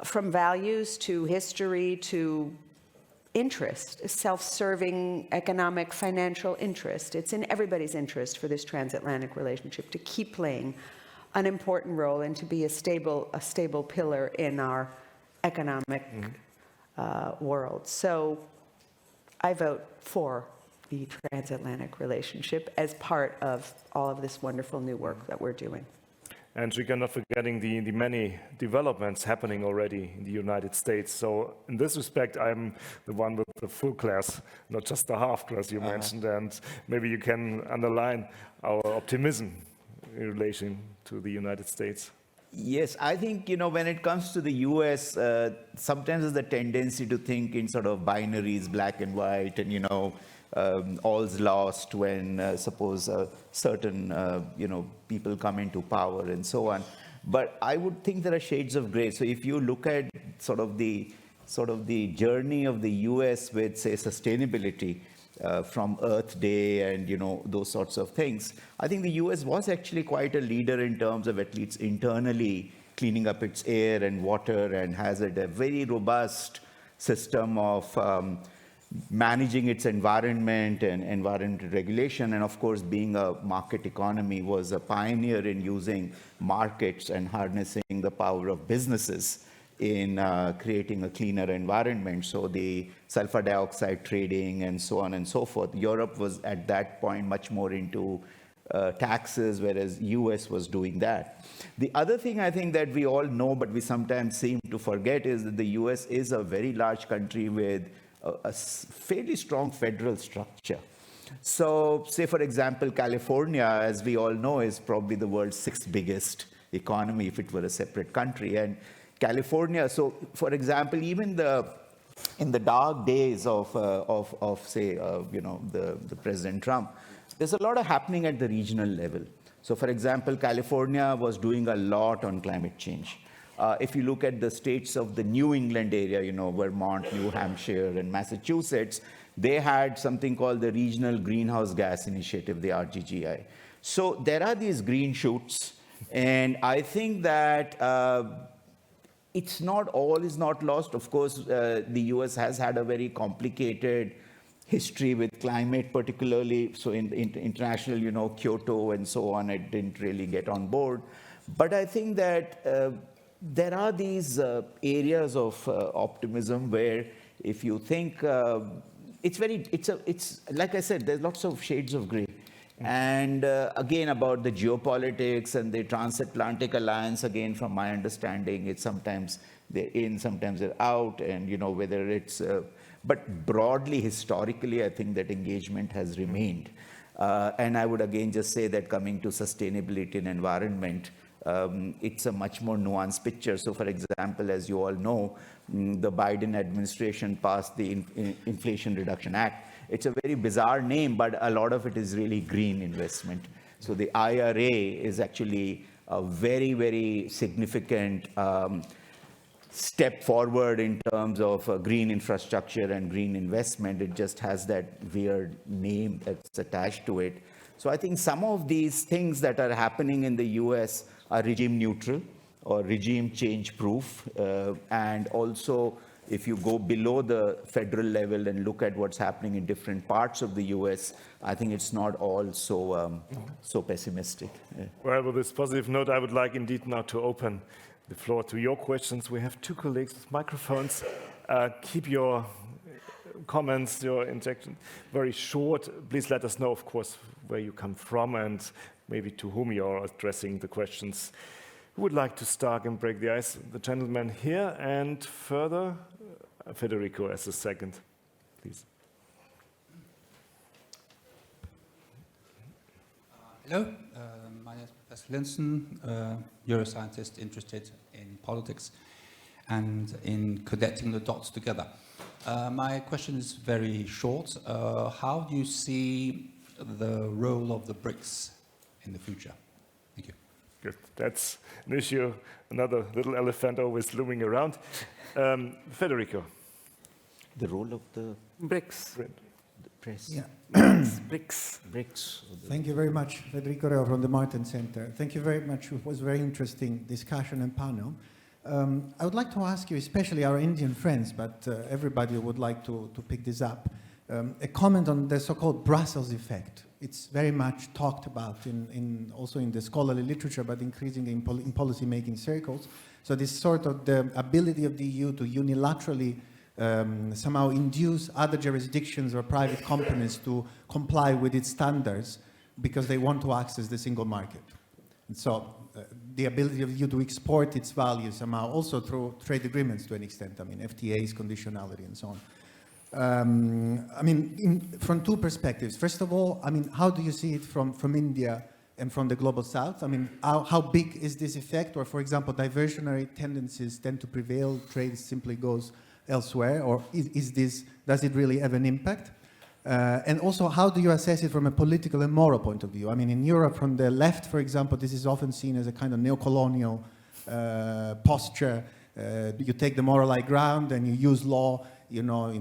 from values to history to interest, self-serving economic, financial interest. It's in everybody's interest for this transatlantic relationship to keep playing an important role and to be a stable pillar in our economic world. So I vote for the transatlantic relationship as part of all of this wonderful new work that we're doing. And we're not forgetting the many developments happening already in the United States. So in this respect, I'm the one with the full class, not just the half class you mentioned. And maybe you can underline our optimism in relation to the United States. Yes, I think, when it comes to the US, sometimes there's a tendency to think in sort of binaries, black and white, and, all's lost when, suppose, certain, people come into power and so on. But I would think there are shades of gray. So if you look at sort of the journey of the US with, say, sustainability, from Earth Day and, those sorts of things, I think the US was actually quite a leader in terms of at least internally cleaning up its air and water, and has a very robust system of managing its environment and environmental regulation. And of course, being a market economy, was a pioneer in using markets and harnessing the power of businesses in creating a cleaner environment. So the sulfur dioxide trading and so on and so forth. Europe was at that point much more into taxes, whereas US was doing that. The other thing I think that we all know, but we sometimes seem to forget, is that the US is a very large country with a fairly strong federal structure. So say, for example, California, as we all know, is probably the world's 6th biggest economy if it were a separate country. And California, so for example, even in the dark days of say, the President Trump, there's a lot of happening at the regional level. So for example, California was doing a lot on climate change. If you look at the states of the New England area, Vermont, New Hampshire, and Massachusetts, they had something called the Regional Greenhouse Gas Initiative, the RGGI. So there are these green shoots, and I think that all is not lost. Of course, the US has had a very complicated history with climate, particularly. So in international, Kyoto and so on, it didn't really get on board. But I think that there are these areas of optimism where, if you think, it's like I said, there's lots of shades of gray. And again, about the geopolitics and the transatlantic alliance, again, from my understanding, it's sometimes they're in, sometimes they're out, and whether it's, but broadly, historically, I think that engagement has remained. And I would again just say that, coming to sustainability and environment, it's a much more nuanced picture. So for example, as you all know, the Biden administration passed the Inflation Reduction Act. It's a very bizarre name, but a lot of it is really green investment. So the IRA is actually a very, very significant step forward in terms of green infrastructure and green investment. It just has that weird name that's attached to it. So I think some of these things that are happening in the US are regime neutral or regime change proof. And also, if you go below the federal level and look at what's happening in different parts of the US, I think it's not all so pessimistic. Well, with this positive note, I would like indeed now to open the floor to your questions. We have two colleagues with microphones. Keep your comments, your injection very short. Please let us know, of course, where you come from and maybe to whom you are addressing the questions. Who would like to start and break the ice? The gentleman here and further, Federico as a second, please. Hello, my name is Professor Linson, neuroscientist interested in politics and in connecting the dots together. My question is very short. How do you see the role of the BRICS in the future? Thank you. Good. That's an issue, another little elephant always looming around. Federico. The role of the BRICS. press. Yeah. BRICS. Thank you very much, Federico Reo from the Martin Center. Thank you very much. It was a very interesting discussion and panel. I would like to ask you, especially our Indian friends, but everybody would like to pick this up, a comment on the so-called Brussels effect. It's very much talked about also in the scholarly literature, but increasingly in policy-making circles. So this sort of the ability of the EU to unilaterally somehow induce other jurisdictions or private companies to comply with its standards because they want to access the single market. And so the ability of the EU to export its value somehow also through trade agreements to an extent, I mean, FTAs, conditionality, and so on. I mean, from two perspectives. First of all, I mean, how do you see it from India and from the global south? I mean, how big is this effect? Or, for example, diversionary tendencies tend to prevail, trade simply goes elsewhere, or does it really have an impact? And also, how do you assess it from a political and moral point of view? I mean, in Europe, from the left, for example, this is often seen as a kind of neo-colonial posture. You take the moral high ground and you use law, you know,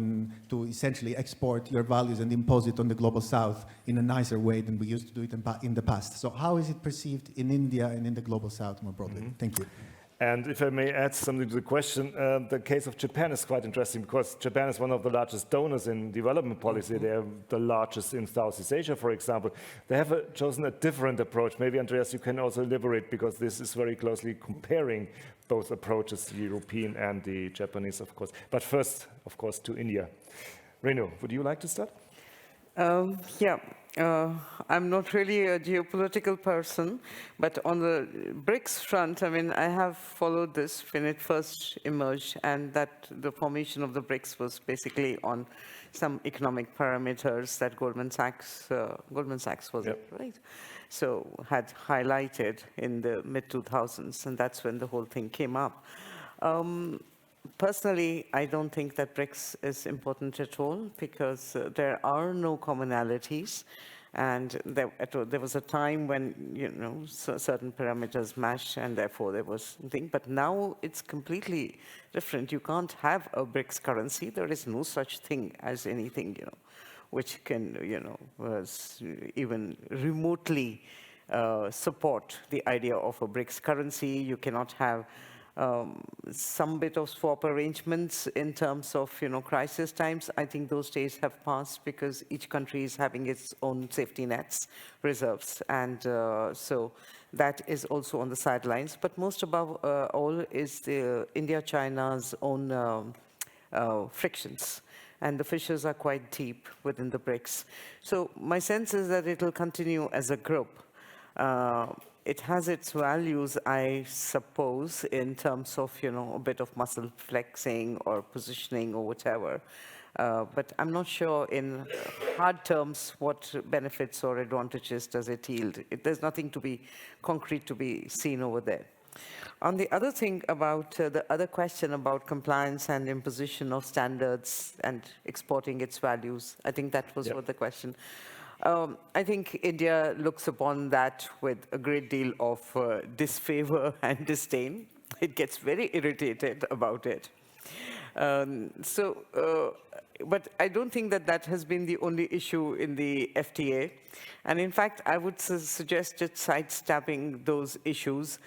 to essentially export your values and impose it on the global south in a nicer way than we used to do it in the past. So how is it perceived in India and in the global south more broadly? Mm-hmm. Thank you. And if I may add something to the question, the case of Japan is quite interesting because Japan is one of the largest donors in development policy. Mm-hmm. They are the largest in Southeast Asia, for example. They have chosen a different approach. Maybe, Andreas, you can also elaborate because this is very closely comparing both approaches, the European and the Japanese, of course. But first, of course, to India. Renu, would you like to start? I'm not really a geopolitical person, but on the BRICS front, I mean, I have followed this when it first emerged, and that the formation of the BRICS was basically on some economic parameters that Goldman Sachs was it, right? So had highlighted in the mid-2000s, and that's when the whole thing came up. Personally, I don't think that BRICS is important at all because there are no commonalities. And there was a time when, you know, certain parameters matched and therefore there was something. But now it's completely different. You can't have a BRICS currency. There is no such thing as anything, you know, which can, you know, even remotely support the idea of a BRICS currency. You cannot have some bit of swap arrangements in terms of, you know, crisis times. I think those days have passed because each country is having its own safety nets, reserves, and so that is also on the sidelines. But most above all is India-China's own frictions. And the fissures are quite deep within the BRICS. So my sense is that it will continue as a group. It has its values, I suppose, in terms of, you know, a bit of muscle flexing or positioning or whatever. But I'm not sure in hard terms what benefits or advantages does it yield. There's nothing to be concrete to be seen over there. On the other thing about the other question about compliance and imposition of standards and exporting its values, I think that was what the question. I think India looks upon that with a great deal of disfavor and disdain. it gets very irritated about it. But I don't think that that has been the only issue in the FTA. And in fact, I would suggest just sidestepping those issues.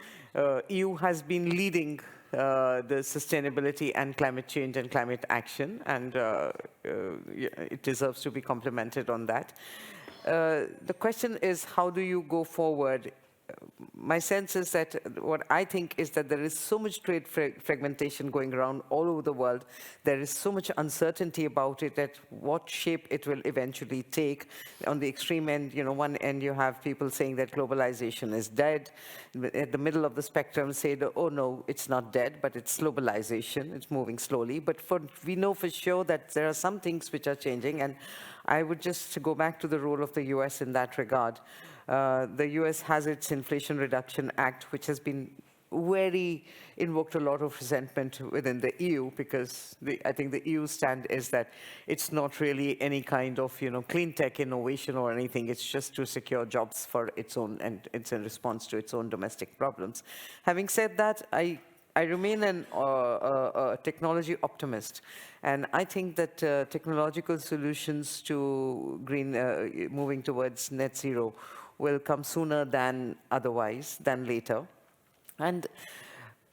EU has been leading the sustainability and climate change and climate action, and it deserves to be complimented on that. The question is, how do you go forward? My sense is that what I think is that there is so much trade fragmentation going around all over the world. There is so much uncertainty about it, that what shape it will eventually take. On the extreme end, one end you have people saying that globalization is dead. At the middle of the spectrum say, oh no, it's not dead, but it's globalization. It's moving slowly. But we know for sure that there are some things which are changing. And I would just go back to the role of the US in that regard. The US has its Inflation Reduction Act, which has been invoked a lot of resentment within the EU, because I think the EU stand is that it's not really any kind of clean tech innovation or anything. It's just to secure jobs for its own, and it's in response to its own domestic problems. Having said that, I remain a technology optimist, and I think that technological solutions to moving towards net zero will come sooner than later. And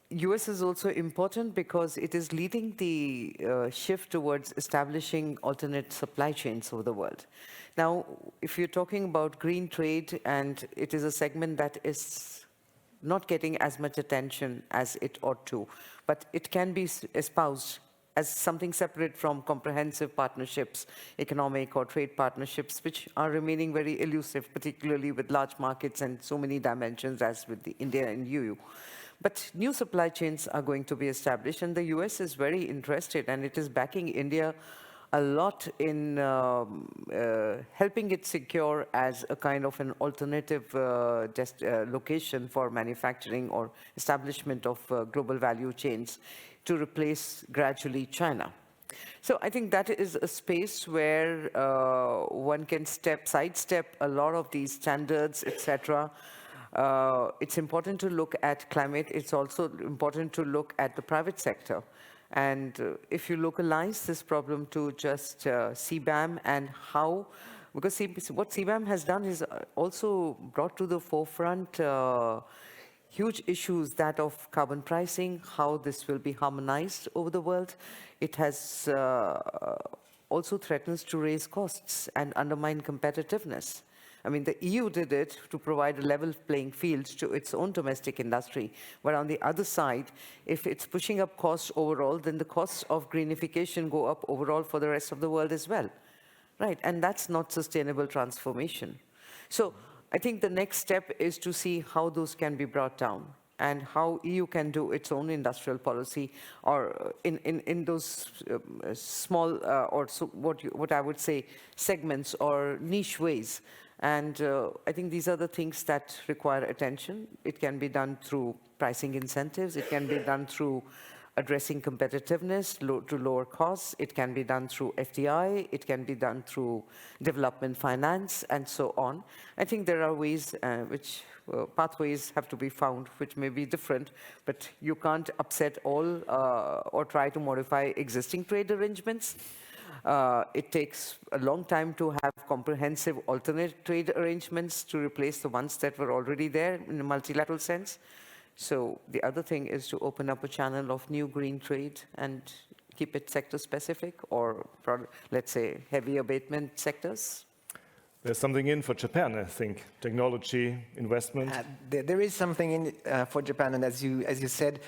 US is also important because it is leading the shift towards establishing alternate supply chains over the world. Now, if you're talking about green trade, and it is a segment that is not getting as much attention as it ought to, but it can be espoused as something separate from comprehensive partnerships, economic or trade partnerships, which are remaining very elusive, particularly with large markets and so many dimensions as with India and EU. But new supply chains are going to be established, and the US is very interested, and it is backing India a lot in helping it secure as a kind of an alternative location for manufacturing or establishment of global value chains to replace gradually China. So I think that is a space where one can sidestep a lot of these standards, etc. It's important to look at climate. It's also important to look at the private sector. And if you localize this problem to just CBAM and how, because what CBAM has done is also brought to the forefront huge issues, that of carbon pricing, how this will be harmonized over the world. It has also threatens to raise costs and undermine competitiveness. I mean, the EU did it to provide a level playing field to its own domestic industry. But on the other side, if it's pushing up costs overall, then the costs of greenification go up overall for the rest of the world as well. Right? And that's not sustainable transformation. So I think the next step is to see how those can be brought down, and how EU can do its own industrial policy, or in those small what I would say segments or niche ways. And I think these are the things that require attention. It can be done through pricing incentives. It can be done through addressing competitiveness to lower costs. It can be done through FDI. It can be done through development finance, and so on. I think there are ways pathways have to be found, which may be different, but you can't upset all or try to modify existing trade arrangements. It takes a long time to have comprehensive alternate trade arrangements to replace the ones that were already there in a multilateral sense. So the other thing is to open up a channel of new green trade and keep it sector-specific, or let's say heavy abatement sectors. There's something in for Japan, I think. Technology, investment. There is something in for Japan, and as you said,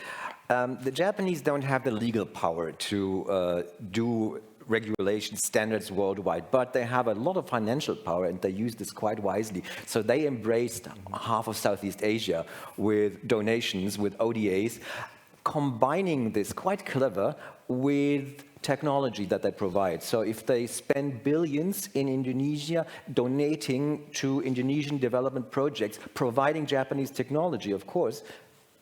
the Japanese don't have the legal power to do regulation standards worldwide, but they have a lot of financial power, and they use this quite wisely. So they embraced half of Southeast Asia with donations, with ODAs, combining this quite clever with technology that they provide. So if they spend billions in Indonesia donating to Indonesian development projects, providing Japanese technology, of course,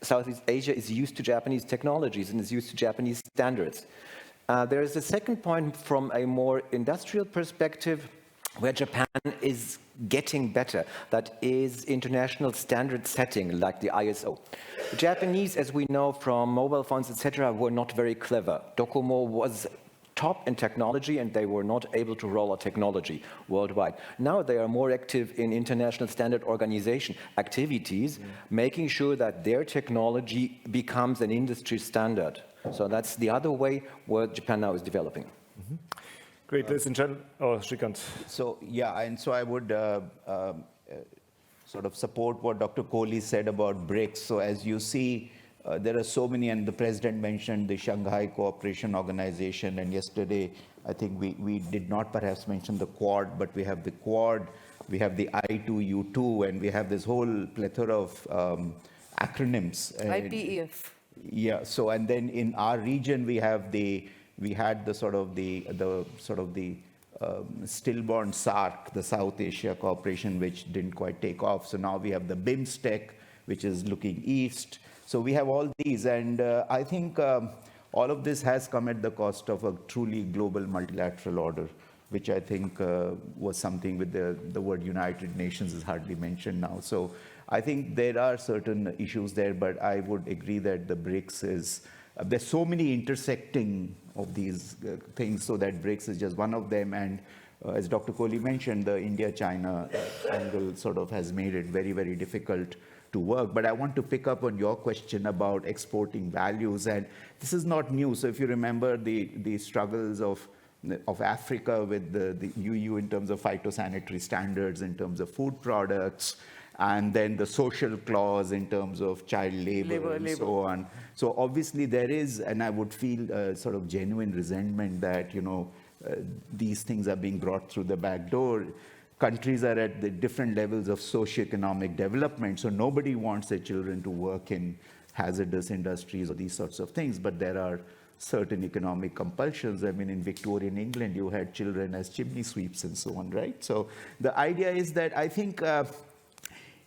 Southeast Asia is used to Japanese technologies and is used to Japanese standards. There is a second point from a more industrial perspective. where Japan is getting better. That is international standard setting, like the ISO. The Japanese, as we know from mobile phones, etc., were not very clever. Docomo was top in technology, and they were not able to roll out technology worldwide. Now they are more active in international standard organization activities, making sure that their technology becomes an industry standard. So that's the other way where Japan now is developing. Great, ladies and gentlemen. Oh, Shreekant. So, yeah, and so I would sort of support what Dr. Kohli said about BRICS. So as you see, there are so many, and the president mentioned the Shanghai Cooperation Organization, and yesterday, I think we did not perhaps mention the Quad, but we have the Quad, we have the I2U2, and we have this whole plethora of acronyms. IPEF. Yeah, so, and then in our region, we had the stillborn SAARC, the South Asia Cooperation, which didn't quite take off. So now we have the BIMSTEC, which is looking east. So we have all these, and I think all of this has come at the cost of a truly global multilateral order, which I think was something with the word United Nations is hardly mentioned now. So I think there are certain issues there, but I would agree that the BRICS is, there's so many intersecting of these things, so that BRICS is just one of them. And as Dr. Kohli mentioned, the India-China angle sort of has made it very, very difficult to work. But I want to pick up on your question about exporting values, and this is not new. So if you remember the struggles of Africa with the UU in terms of phytosanitary standards, in terms of food products, and then the social clause in terms of child labor and so on. So obviously there is, and I would feel sort of genuine resentment that, you know, these things are being brought through the back door. Countries are at the different levels of socioeconomic development, so nobody wants their children to work in hazardous industries or these sorts of things, but there are certain economic compulsions. I mean, in Victorian England, you had children as chimney sweeps and so on, right? So the idea is that I think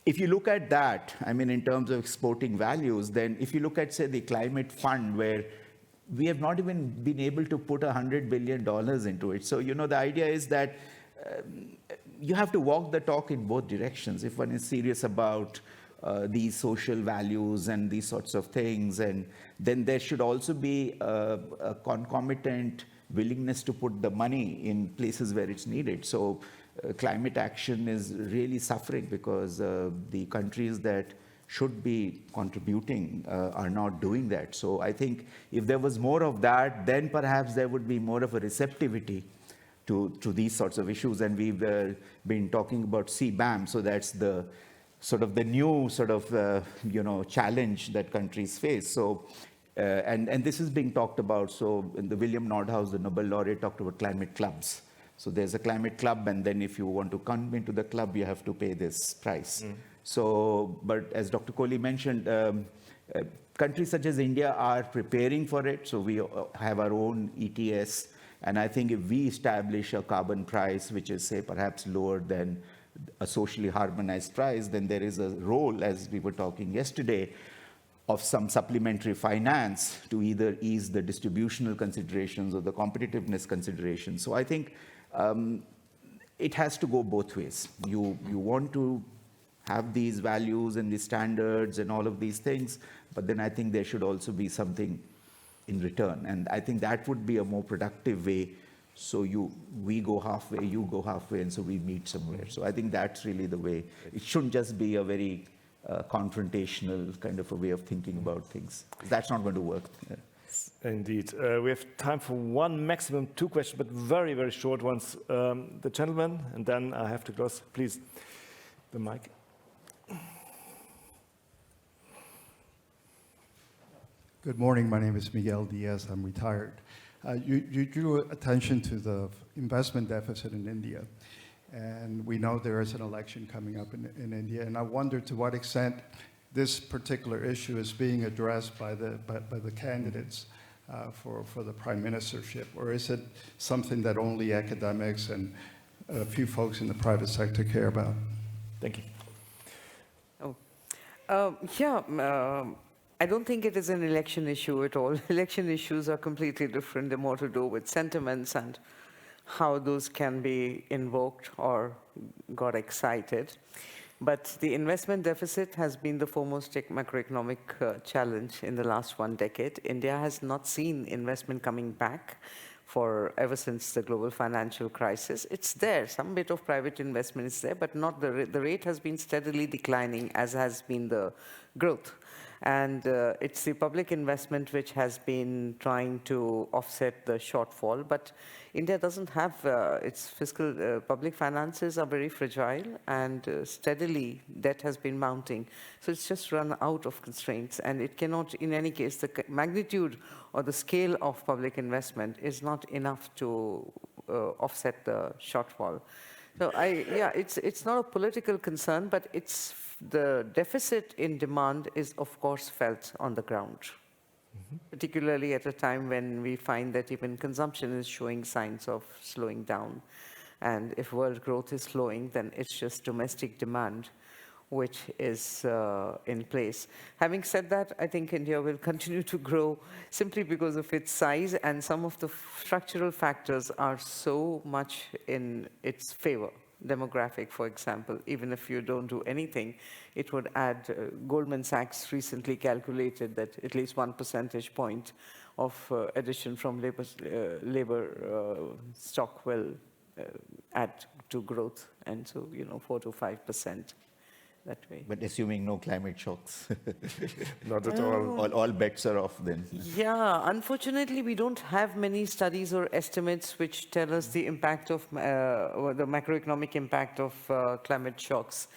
if you look at that, I mean, in terms of exporting values, then if you look at, say, the climate fund, where we have not even been able to put $100 billion into it. So, you know, the idea is that you have to walk the talk in both directions if one is serious about these social values and these sorts of things. And then there should also be a concomitant willingness to put the money in places where it's needed. So climate action is really suffering because the countries that should be contributing are not doing that. So I think if there was more of that, then perhaps there would be more of a receptivity to these sorts of issues. And we've been talking about CBAM, so that's the sort of the new sort of you know, challenge that countries face. So and this is being talked about. So in the William Nordhaus, the Nobel laureate, talked about climate clubs. So there's a climate club, and then if you want to come into the club, you have to pay this price. So, but as Dr. Kohli mentioned, countries such as India are preparing for it. So we have our own ETS. And I think if we establish a carbon price, which is, say, perhaps lower than a socially harmonized price, then there is a role, as we were talking yesterday, of some supplementary finance to either ease the distributional considerations or the competitiveness considerations. So I think it has to go both ways. You want to have these values and these standards and all of these things, but then I think there should also be something in return. And I think that would be a more productive way. So we go halfway, you go halfway, and so we meet somewhere. So I think that's really the way. It shouldn't just be a very confrontational kind of a way of thinking about things. That's not going to work. Indeed. We have time for one, maximum two questions, but very, very short ones. The gentleman, and then I have to close. Please, the mic. Good morning. My name is Miguel Diaz. I'm retired. You drew attention to the investment deficit in India. And we know there is an election coming up in India. And I wonder to what extent this particular issue is being addressed by the candidates for the prime ministership. Or is it something that only academics and a few folks in the private sector care about? Thank you. I don't think it is an election issue at all. Election issues are completely different. They're more to do with sentiments and how those can be invoked or got excited. But the investment deficit has been the foremost macroeconomic challenge in the last 1 decade. India has not seen investment coming back for ever since the global financial crisis. It's there, some bit of private investment is there, but not the rate has been steadily declining, as has been the growth. And it's the public investment which has been trying to offset the shortfall. But India doesn't have its fiscal, public finances are very fragile, and steadily debt has been mounting. So it's just run out of constraints, and it cannot, in any case, the magnitude or the scale of public investment is not enough to offset the shortfall. So it's not a political concern, but it's the deficit in demand is, of course, felt on the ground, particularly at a time when we find that even consumption is showing signs of slowing down. And if world growth is slowing, then it's just domestic demand which is in place. Having said that, I think India will continue to grow simply because of its size, and some of the structural factors are so much in its favor. Demographic, for example, even if you don't do anything, it would add, Goldman Sachs recently calculated that at least 1 percentage point of addition from labor stock will add to growth, and so, 4 to 5%. That way. But assuming no climate shocks. Not at all. All bets are off then. Yeah, unfortunately, we don't have many studies or estimates which tell us the impact of, the macroeconomic impact of climate shocks.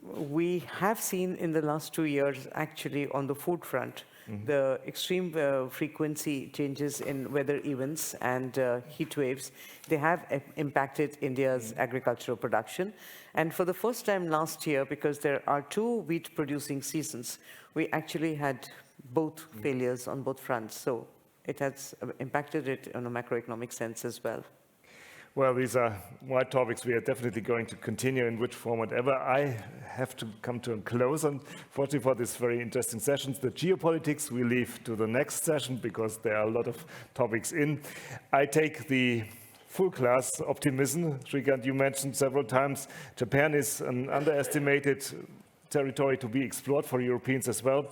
We have seen in the last 2 years, actually, on the food front, the extreme frequency changes in weather events and heat waves. They have impacted India's agricultural production. And for the first time last year, because there are 2 wheat producing seasons, we actually had both failures on both fronts. So it has impacted it on a macroeconomic sense as well. Well, these are wide topics we are definitely going to continue in which form whatever. I have to come to a close, unfortunately, for this very interesting sessions. The geopolitics we leave to the next session because there are a lot of topics in. I take the full class optimism. Shreekant, you mentioned several times Japan is an underestimated territory to be explored for Europeans as well.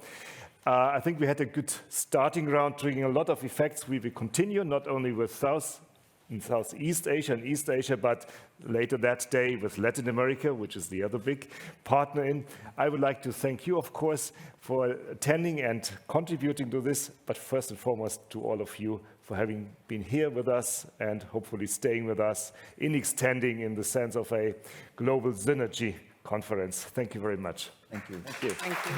I think we had a good starting ground, triggering a lot of effects. We will continue not only with Southeast Asia and East Asia, but later that day with Latin America, which is the other big partner in. I would like to thank you, of course, for attending and contributing to this, but first and foremost to all of you for having been here with us and hopefully staying with us in extending in the sense of a global synergy conference. Thank you very much. Thank you. Thank you. Thank you.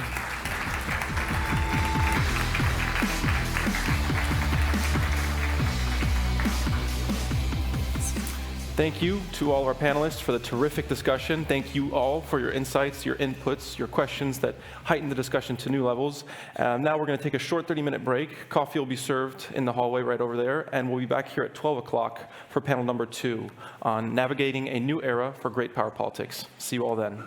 Thank you to all of our panelists for the terrific discussion. Thank you all for your insights, your inputs, your questions that heighten the discussion to new levels. Now we're going to take a short 30-minute break. Coffee will be served in the hallway right over there, and we'll be back here at 12 o'clock for panel number 2 on navigating a new era for great power politics. See you all then.